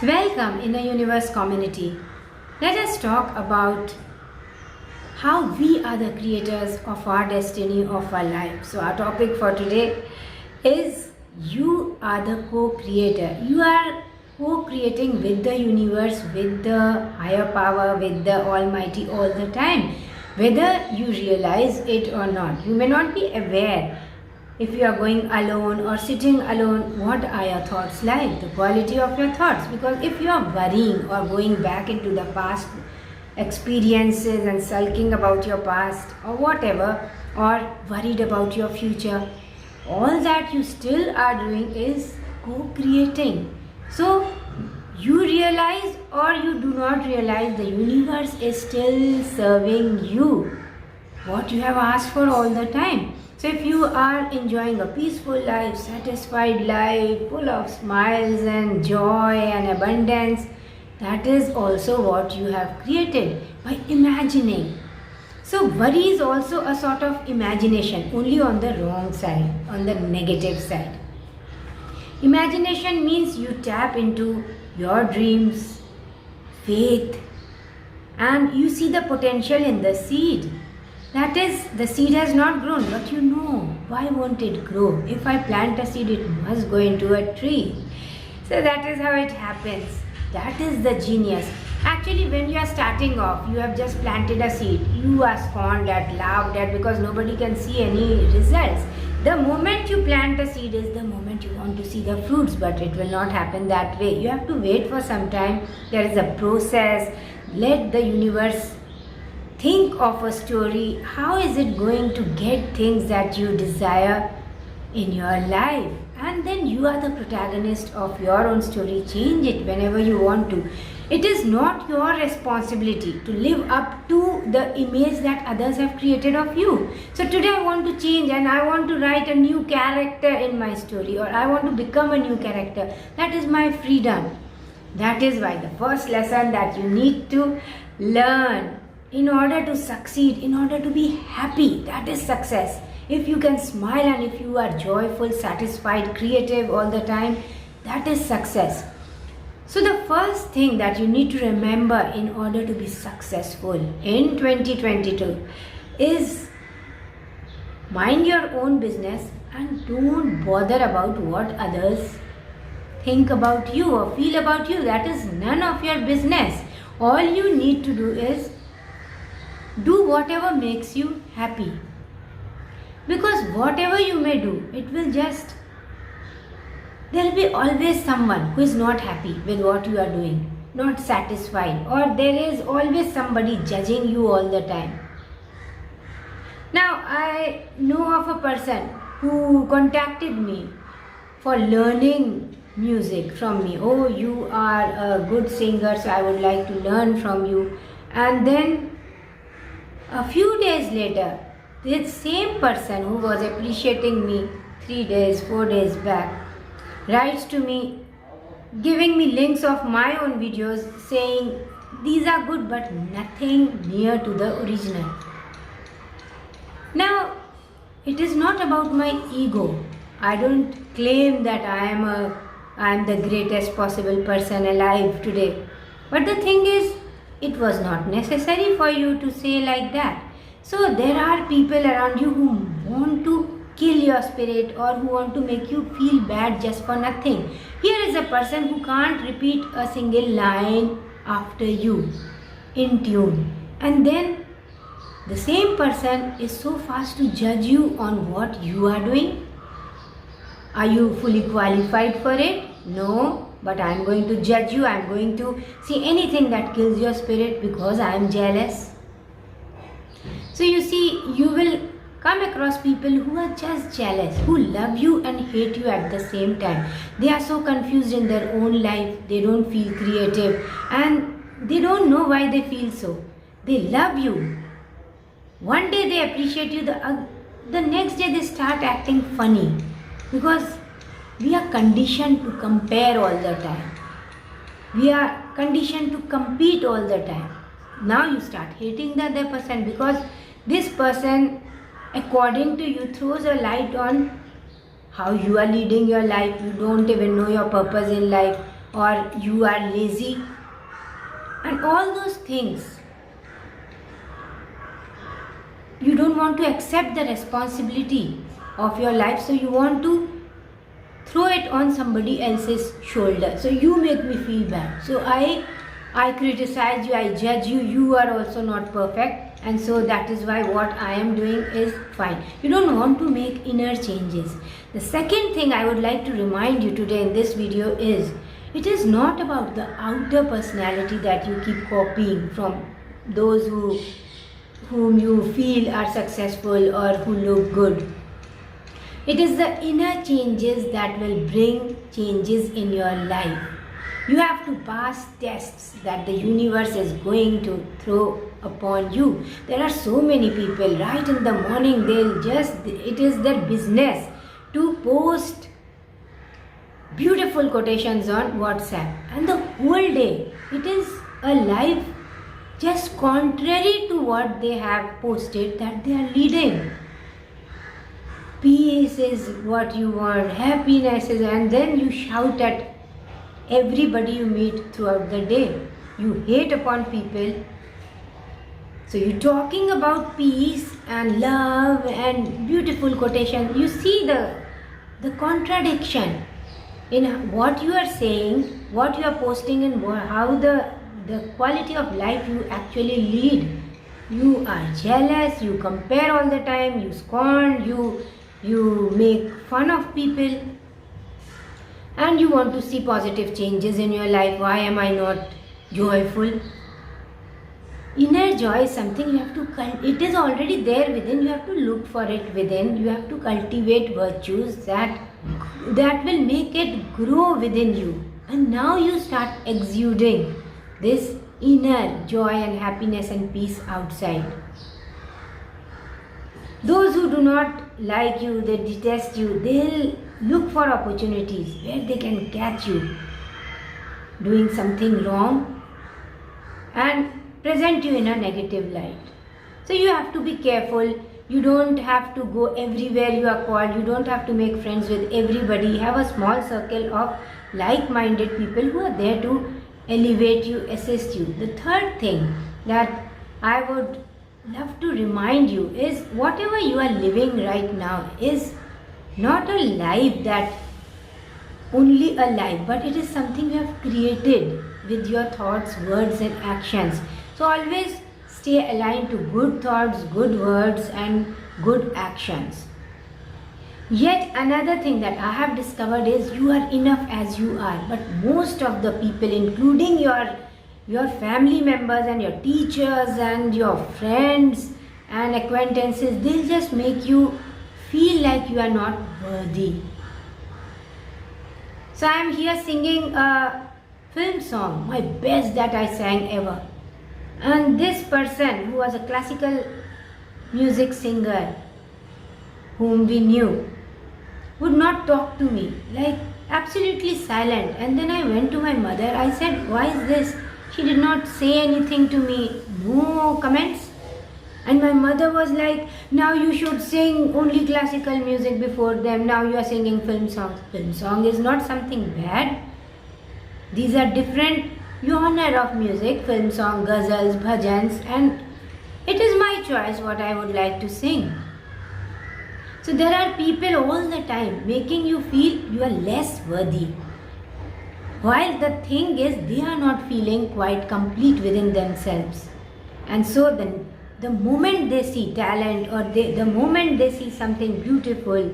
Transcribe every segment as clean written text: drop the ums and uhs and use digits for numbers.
Welcome in the universe community. Let us talk about how we are the creators of our destiny, of our life. So, our topic for today is you are the co-creator. You are co-creating with the universe, with the higher power, with the Almighty all the time. Whether you realize it or not, you may not be aware. If you are going alone or sitting alone, what are your thoughts like? The quality of your thoughts. Because if you are worrying or going back into the past experiences and sulking about your past or whatever, or worried about your future, all that you still are doing is co-creating. So you realize or you do not realize, the universe is still serving you what you have asked for all the time. So if you are enjoying a peaceful life, satisfied life, full of smiles and joy and abundance, that is also what you have created by imagining. So worry is also a sort of imagination, only on the wrong side, on the negative side. Imagination means you tap into your dreams, faith, and you see the potential in the seed. That is, the seed has not grown, but you know, why won't it grow? If I plant a seed, it must go into a tree. So that is how it happens. That is the genius. Actually, when you are starting off, you have just planted a seed. You are scorned at, laughed at, because nobody can see any results. The moment you plant a seed is the moment you want to see the fruits, but it will not happen that way. You have to wait for some time. There is a process. Let the universe think of a story. How is it going to get things that you desire in your life? And then you are the protagonist of your own story. Change it whenever you want to. It is not your responsibility to live up to the image that others have created of you. So today I want to change and I want to write a new character in my story, or I want to become a new character. That is my freedom. That is why the first lesson that you need to learn in order to succeed, in order to be happy, that is success. If you can smile and if you are joyful, satisfied, creative all the time, that is success. So the first thing that you need to remember in order to be successful in 2022 is mind your own business and don't bother about what others think about you or feel about you. That is none of your business. All you need to do is do whatever makes you happy, because whatever you may do, it will just, there will be always someone who is not happy with what you are doing, not satisfied, or there is always somebody judging you all the time. Now I know of a person who contacted me for learning music from me. Oh, you are a good singer, so I would like to learn from you. And then a few days later, this same person who was appreciating me 3 days, 4 days back, writes to me, giving me links of my own videos, saying these are good but nothing near to the original. Now, it is not about my ego. I don't claim that I am the greatest possible person alive today. But the thing is, it was not necessary for you to say like that. So there are people around you who want to kill your spirit or who want to make you feel bad just for nothing. Here is a person who can't repeat a single line after you in tune. And then the same person is so fast to judge you on what you are doing. Are you fully qualified for it? No. But I am going to judge you. I am going to see anything that kills your spirit because I am jealous. So you see, you will come across people who are just jealous, who love you and hate you at the same time. They are so confused in their own life. They don't feel creative and they don't know why they feel so. They love you. One day they appreciate you. The next day they start acting funny, because we are conditioned to compare all the time. We are conditioned to compete all the time. Now you start hating the other person because this person, according to you, throws a light on how you are leading your life. You don't even know your purpose in life. or you are lazy, and all those things. You don't want to accept the responsibility of your life, so you want to throw it on somebody else's shoulder. So you make me feel bad. So I criticize you, I judge you, you are also not perfect, and so that is why what I am doing is fine. You don't want to make inner changes. The second thing I would like to remind you today in this video is, it is not about the outer personality that you keep copying from those whom you feel are successful or who look good. It is the inner changes that will bring changes in your life. You have to pass tests that the universe is going to throw upon you. There are so many people right in the morning, it is their business to post beautiful quotations on WhatsApp, and the whole day it is a life just contrary to what they have posted that they are leading. Peace is what you want, happiness is, and then you shout at everybody you meet throughout the day. You hate upon people. So you're talking about peace and love and beautiful quotation. You see the contradiction in what you are saying, what you are posting, and how the quality of life you actually lead. You are jealous, you compare all the time, you scorn, you make fun of people, and you want to see positive changes in your life. Why am I not joyful? Inner joy is something you have to it is already there within. You have to look for it within. You have to cultivate virtues that will make it grow within you, and now you start exuding this inner joy and happiness and peace outside. Those who do not like you, they detest you, they'll look for opportunities where they can catch you doing something wrong and present you in a negative light. So you have to be careful. You don't have to go everywhere you are called. You don't have to make friends with everybody. Have a small circle of like-minded people who are there to elevate you, assist you. The third thing that I would love to remind you is, whatever you are living right now is not a life that only a life, but it is something you have created with your thoughts, words and actions. So always stay aligned to good thoughts, good words and good actions. Yet another thing that I have discovered is, you are enough as you are, but most of the people, including your family members and your teachers and your friends and acquaintances, they'll just make you feel like you are not worthy. So I am here singing a film song, my best that I sang ever. And this person, who was a classical music singer whom we knew, would not talk to me, like absolutely silent. And then I went to my mother. I said, why is this? She did not say anything to me, no comments. And my mother was like, now you should sing only classical music before them. Now you are singing film songs. Film song is not something bad. These are different genre of music, film song, ghazals, bhajans, and it is my choice what I would like to sing. So there are people all the time making you feel you are less worthy, while the thing is, they are not feeling quite complete within themselves. And so the moment they see talent, or the moment they see something beautiful,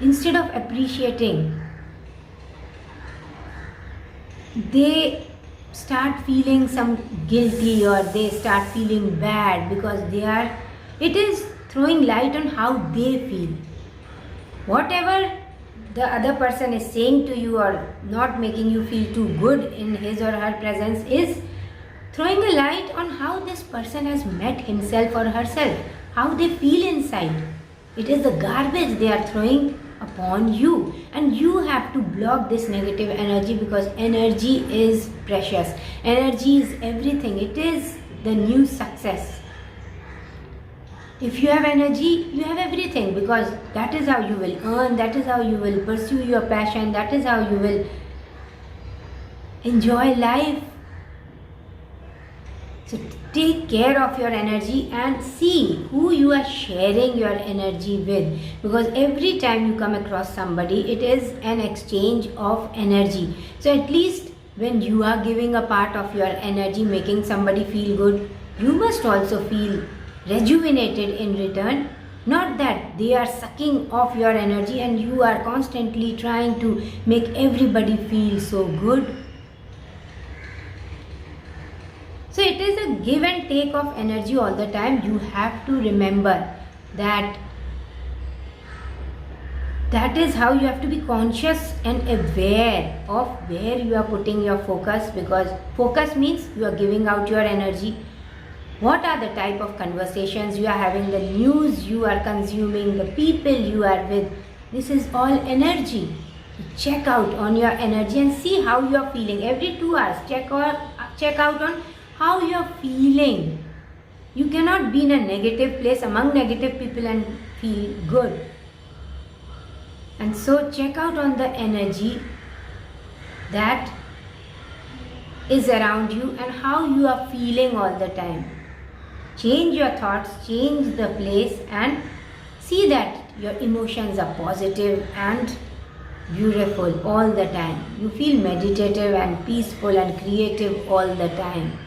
instead of appreciating, they start feeling some guilty, or they start feeling bad, because it is throwing light on how they feel. Whatever the other person is saying to you or not making you feel too good in his or her presence is throwing a light on how this person has met himself or herself, how they feel inside. It is the garbage they are throwing upon you, and you have to block this negative energy, because energy is precious. Energy is everything. It is the new success. If you have energy, you have everything, because that is how you will earn, that is how you will pursue your passion, that is how you will enjoy life. So take care of your energy and see who you are sharing your energy with, because every time you come across somebody, it is an exchange of energy. So at least when you are giving a part of your energy, making somebody feel good, you must also feel rejuvenated in return. Not that they are sucking off your energy and you are constantly trying to make everybody feel so good. So it is a give and take of energy all the time. You have to remember that that is how you have to be conscious and aware of where you are putting your focus, because focus means you are giving out your energy. What are the type of conversations you are having, the news you are consuming, the people you are with, this is all energy. Check out on your energy and see how you are feeling. Every 2 hours check out on how you are feeling. You cannot be in a negative place among negative people and feel good. And so check out on the energy that is around you and how you are feeling all the time. Change your thoughts, change the place, and see that your emotions are positive and beautiful all the time. You feel meditative and peaceful and creative all the time.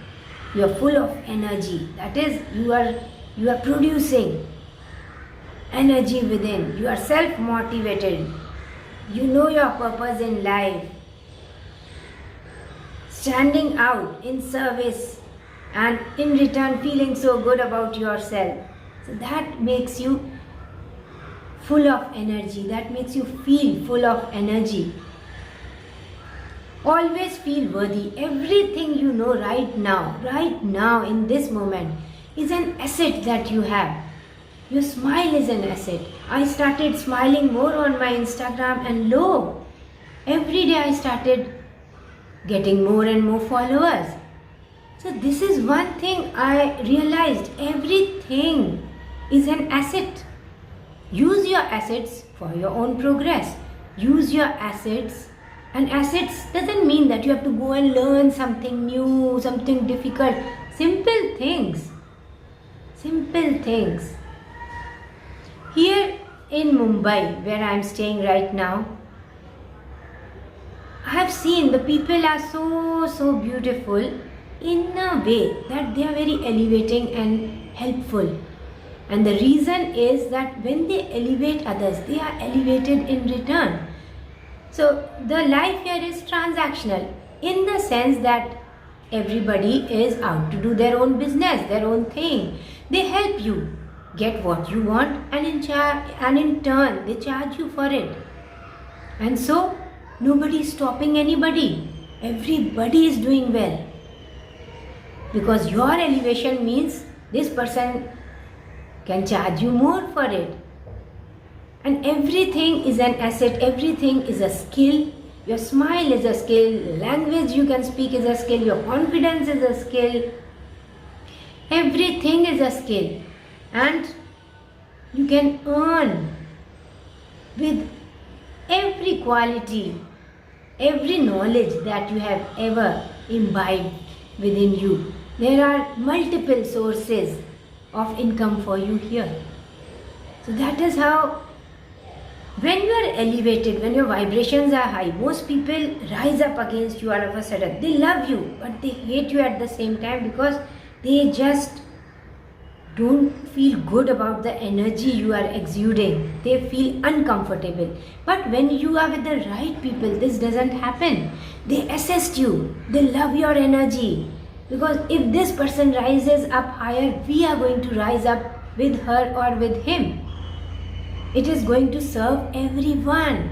You are full of energy. That is, you are producing energy within. You are self-motivated. You know your purpose in life. Standing out in service and in return feeling so good about yourself. So that makes you full of energy. That makes you feel full of energy. Always feel worthy. Everything you know right now in this moment is an asset that you have. Your smile is an asset. I started smiling more on my Instagram, and lo, every day I started getting more and more followers. So this is one thing I realized. Everything is an asset. Use your assets for your own progress. Use your assets. And assets doesn't mean that you have to go and learn something new, something difficult. Simple things. Simple things. Here in Mumbai, where I am staying right now, I have seen the people are so beautiful in a way that they are very elevating and helpful. And the reason is that when they elevate others, they are elevated in return. So the life here is transactional in the sense that everybody is out to do their own business, their own thing. They help you get what you want, and in turn they charge you for it. And so nobody is stopping anybody. Everybody is doing well. Because your elevation means this person can charge you more for it. And everything is an asset, everything is a skill. Your smile is a skill, language you can speak is a skill, your confidence is a skill. Everything is a skill. And you can earn with every quality, every knowledge that you have ever imbibed within you. There are multiple sources of income for you here. So that is how, when you are elevated, when your vibrations are high, most people rise up against you all of a sudden. They love you, but they hate you at the same time because they just don't feel good about the energy you are exuding. They feel uncomfortable. But when you are with the right people, this doesn't happen. They assist you. They love your energy. Because if this person rises up higher, we are going to rise up with her or with him. It is going to serve everyone.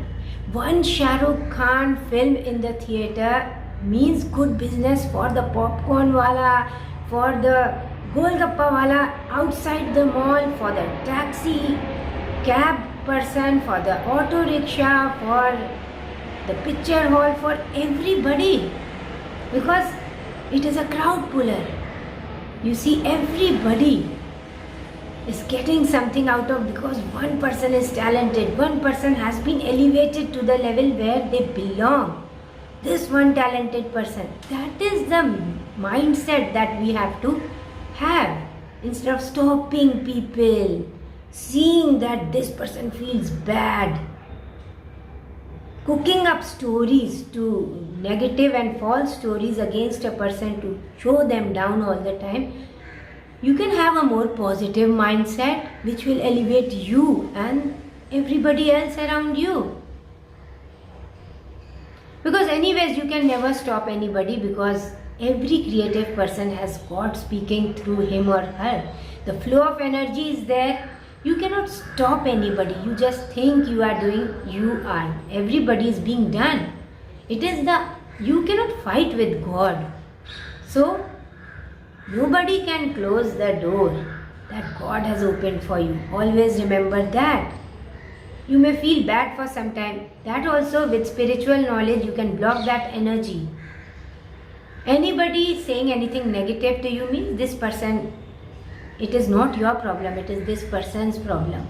One Shah Rukh Khan film in the theatre means good business for the popcorn wala, for the golgappa wala outside the mall, for the taxi cab person, for the auto rickshaw, for the picture hall, for everybody. Because it is a crowd puller. You see, everybody is getting something out of, because one person is talented, one person has been elevated to the level where they belong. this one talented person. That is the mindset that we have to have. Instead of stopping people, seeing that this person feels bad, cooking up stories to negative and false stories against a person to show them down all the time, you can have a more positive mindset which will elevate you and everybody else around you. Because anyways, you can never stop anybody, because every creative person has God speaking through him or her. The flow of energy is there. You cannot stop anybody. You just think you are doing, you are. Everybody is being done. It is you cannot fight with God. So, nobody can close the door that God has opened for you. Always remember that. You may feel bad for some time. That also, with spiritual knowledge, you can block that energy. Anybody saying anything negative to you means this person, it is not your problem, it is this person's problem.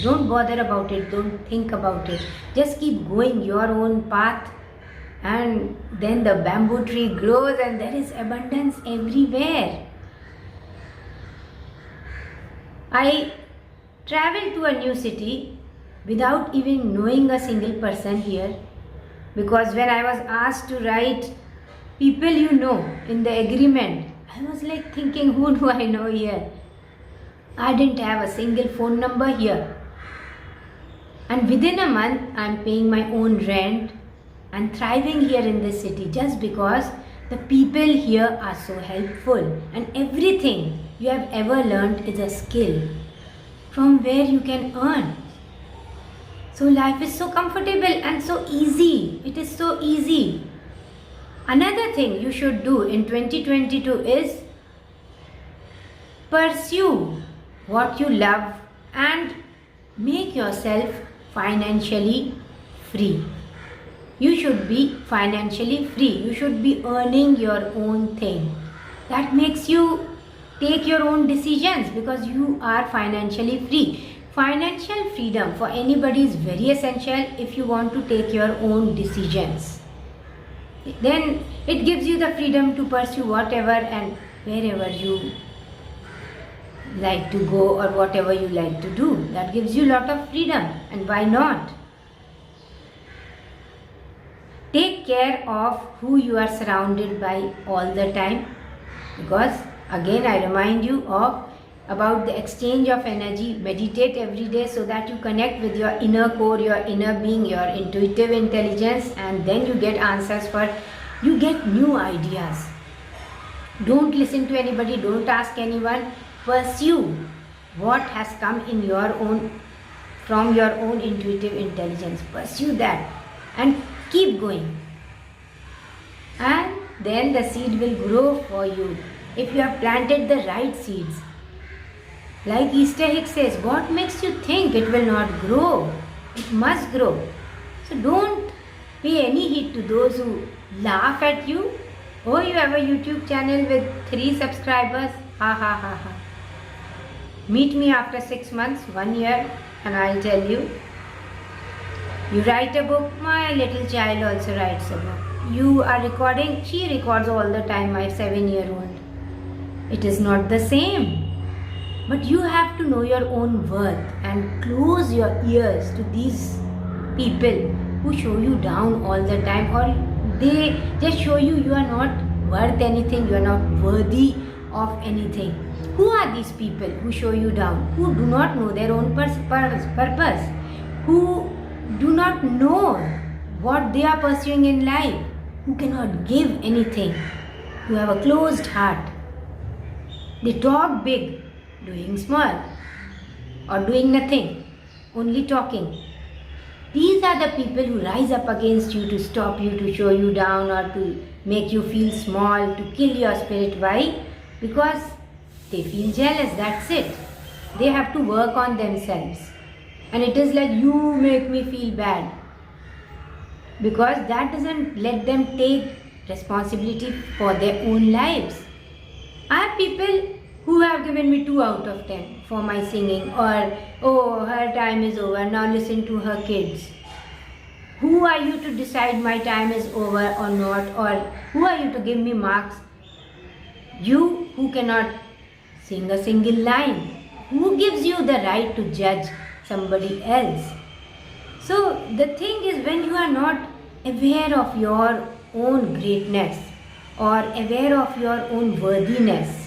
Don't bother about it, don't think about it. Just keep going your own path, and then the bamboo tree grows and there is abundance everywhere. I traveled to a new city without even knowing a single person here, because when I was asked to write people you know in the agreement, I was like thinking, who do I know here? I didn't have a single phone number here. And within a month, I'm paying my own rent and thriving here in this city, just because the people here are so helpful, and everything you have ever learned is a skill from where you can earn. So life is so comfortable and so easy. It is so easy. Another thing you should do in 2022 is pursue what you love and make yourself financially free. You should be financially free. You should be earning your own thing. That makes you take your own decisions, because you are financially free. Financial freedom for anybody is very essential if you want to take your own decisions. Then it gives you the freedom to pursue whatever and wherever you like to go, or whatever you like to do. That gives you a lot of freedom, and why not? Take care of who you are surrounded by all the time, because again I remind you about the exchange of energy. Meditate every day so that you connect with your inner core, your inner being, your intuitive intelligence, and then you get answers you get new ideas. Don't listen to anybody, don't ask anyone. Pursue what has come in from your own intuitive intelligence. Pursue that and keep going. And then the seed will grow for you if you have planted the right seeds. Like Easter Hicks says, what makes you think it will not grow? It must grow. So don't pay any heed to those who laugh at you. Oh, you have a YouTube channel with 3 subscribers? Ha ha ha ha. Meet me after 6 months, 1 year, and I'll tell you. You write a book, my little child also writes a book. You are recording, she records all the time, my 7-year-old. It is not the same. But you have to know your own worth and close your ears to these people who show you down all the time, or they just show you are not worth anything, you are not worthy of anything. Who are these people who show you down, who do not know their own purpose, who do not know what they are pursuing in life, who cannot give anything, who have a closed heart? They talk big, doing small, or doing nothing, only talking. These are the people who rise up against you to stop you, to show you down, or to make you feel small, to kill your spirit. Why? Because they feel jealous, that's it. They have to work on themselves. And it is like, you make me feel bad. Because that doesn't let them take responsibility for their own lives. I have people who have given me 2 out of 10 for my singing, or, oh, her time is over, now listen to her kids. Who are you to decide my time is over or not? Or who are you to give me marks? You who cannot sing a single line. Who gives you the right to judge somebody else? So the thing is, when you are not aware of your own greatness or aware of your own worthiness,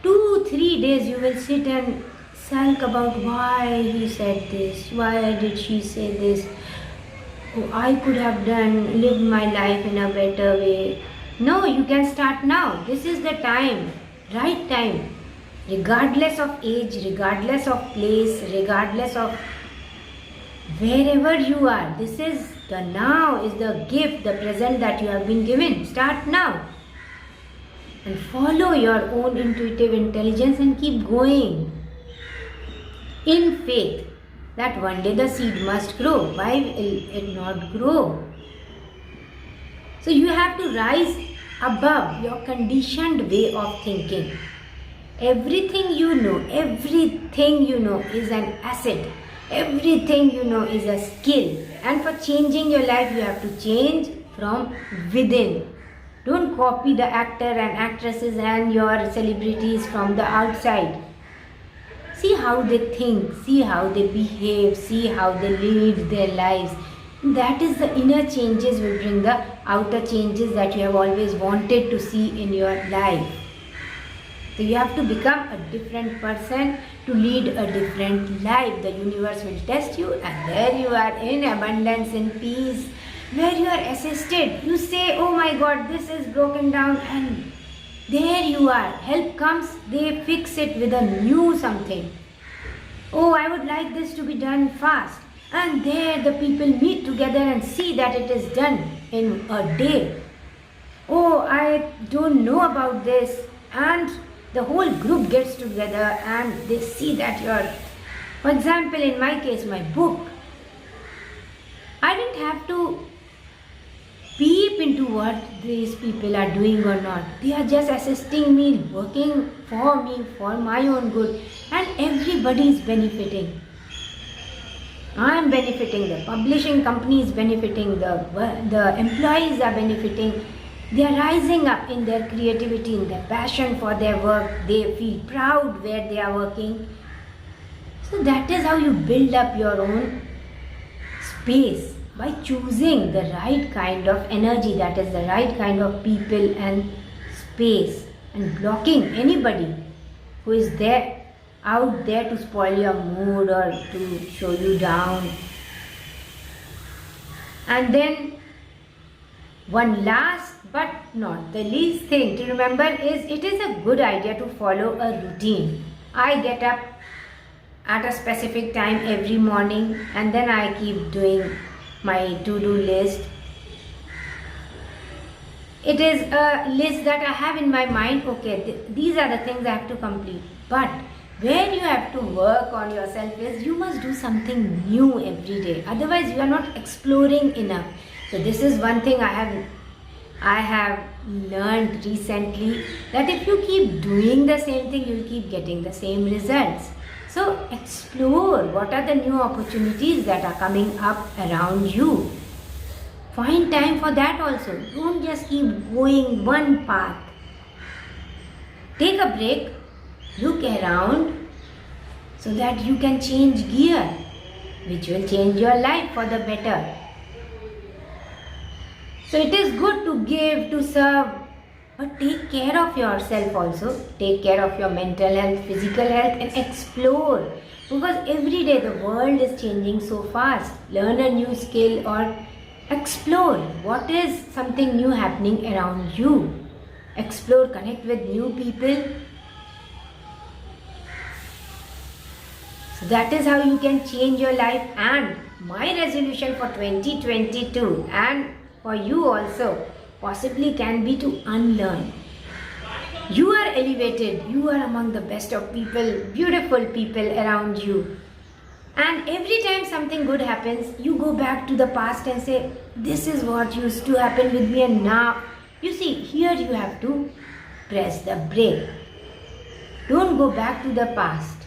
2-3 days you will sit and sulk about why he said this, why did she say this, oh, I could have lived my life in a better way. No, you can start now. This is the time, right time. Regardless of age, regardless of place, regardless of wherever you are, this is the now, is the gift, the present that you have been given. Start now. And follow your own intuitive intelligence and keep going. In faith that one day the seed must grow. Why will it not grow? So you have to rise above your conditioned way of thinking. Everything you know is an asset. Everything you know is a skill. And for changing your life, you have to change from within. Don't copy the actor and actresses and your celebrities from the outside. See how they think, see how they behave, see how they lead their lives. That is the inner changes will bring the outer changes that you have always wanted to see in your life. So you have to become a different person to lead a different life. The universe will test you and there you are in abundance, in peace, where you are assisted. You say, oh my God, this is broken down, and there you are. Help comes, they fix it with a new something. Oh, I would like this to be done fast. And there the people meet together and see that it is done in a day. Oh, I don't know about this. And the whole group gets together and they see that you're, for example, in my case, my book. I didn't have to peep into what these people are doing or not. They are just assisting me, working for me, for my own good, and everybody is benefiting. I am benefiting, the publishing company is benefiting, the employees are benefiting. They are rising up in their creativity, in their passion for their work. They feel proud where they are working. So that is how you build up your own space, by choosing the right kind of energy, that is the right kind of people and space, and blocking anybody who is there out there to spoil your mood or to show you down. And then one last but not the least thing to remember is, it is a good idea to follow a routine. I get up at a specific time every morning and then I keep doing my to-do list. It is a list that I have in my mind. Okay, these are the things I have to complete. But where you have to work on yourself is, you must do something new every day. Otherwise, you are not exploring enough. So this is one thing I have learned recently, that if you keep doing the same thing, you will keep getting the same results. So explore what are the new opportunities that are coming up around you. Find time for that also. Don't just keep going one path. Take a break, look around so that you can change gear, which will change your life for the better. So it is good to give, to serve, but take care of yourself also. Take care of your mental health, physical health, and explore. Because every day the world is changing so fast. Learn a new skill or explore what is something new happening around you. Explore, connect with new people. So that is how you can change your life. And my resolution for 2022 and for you also possibly can be to unlearn. You are elevated, you are among the best of people, beautiful people around you. And every time something good happens, you go back to the past and say, this is what used to happen with me, and now, you see, here you have to press the brake. Don't go back to the past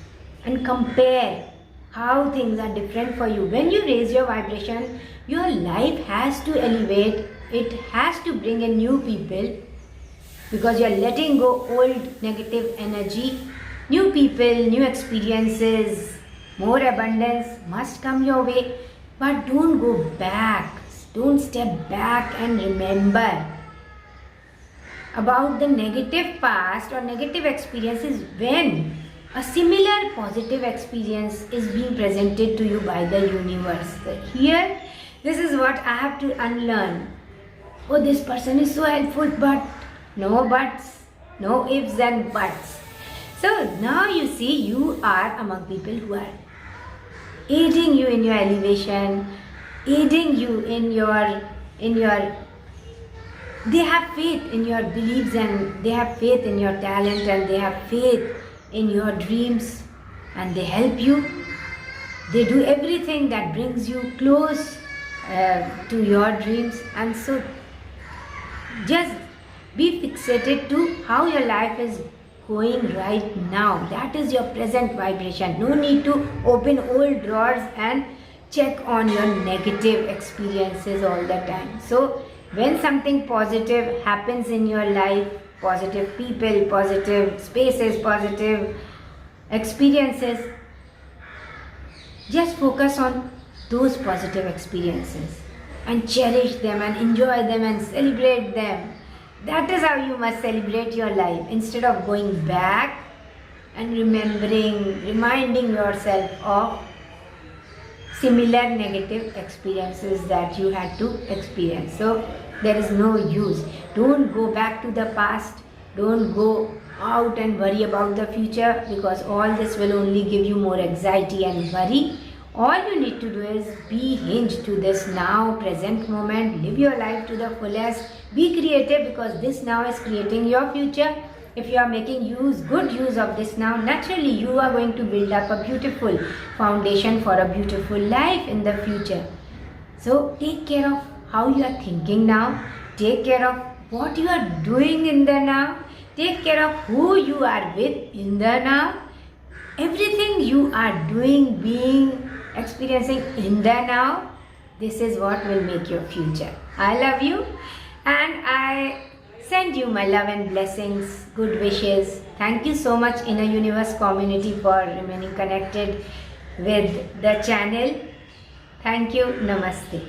and compare how things are different for you. When you raise your vibration, your life has to elevate, it has to bring in new people, because you are letting go old negative energy. New people, new experiences, more abundance must come your way. But don't go back, don't step back and remember about the negative past or negative experiences when a similar positive experience is being presented to you by the universe. Here, this is what I have to unlearn. Oh, this person is so helpful, but no buts, no ifs and buts. So now you see, you are among people who are aiding you in your elevation, aiding you in your they have faith in your beliefs, and they have faith in your talent, and they have faith in your dreams, and they help you. They do everything that brings you close to your dreams. And so just be fixated to how your life is going right now. That is your present vibration. No need to open old drawers and check on your negative experiences all the time. So when something positive happens in your life, positive people, positive spaces, positive experiences, just focus on those positive experiences and cherish them and enjoy them and celebrate them. That is how you must celebrate your life, instead of going back and reminding yourself of similar negative experiences that you had to experience. So there is no use. Don't go back to the past. Don't go out and worry about the future, because all this will only give you more anxiety and worry. All you need to do is be hinged to this now present moment. Live your life to the fullest. Be creative, because this now is creating your future. If you are making good use of this now, naturally you are going to build up a beautiful foundation for a beautiful life in the future. So take care of how you are thinking now. Take care of what you are doing in the now. Take care of who you are with in the now. Everything you are doing, being, experiencing in the now, this is what will make your future. I love you, and I send you my love and blessings, good wishes. Thank you so much, Inner Universe community, for remaining connected with the channel. Thank you. Namaste.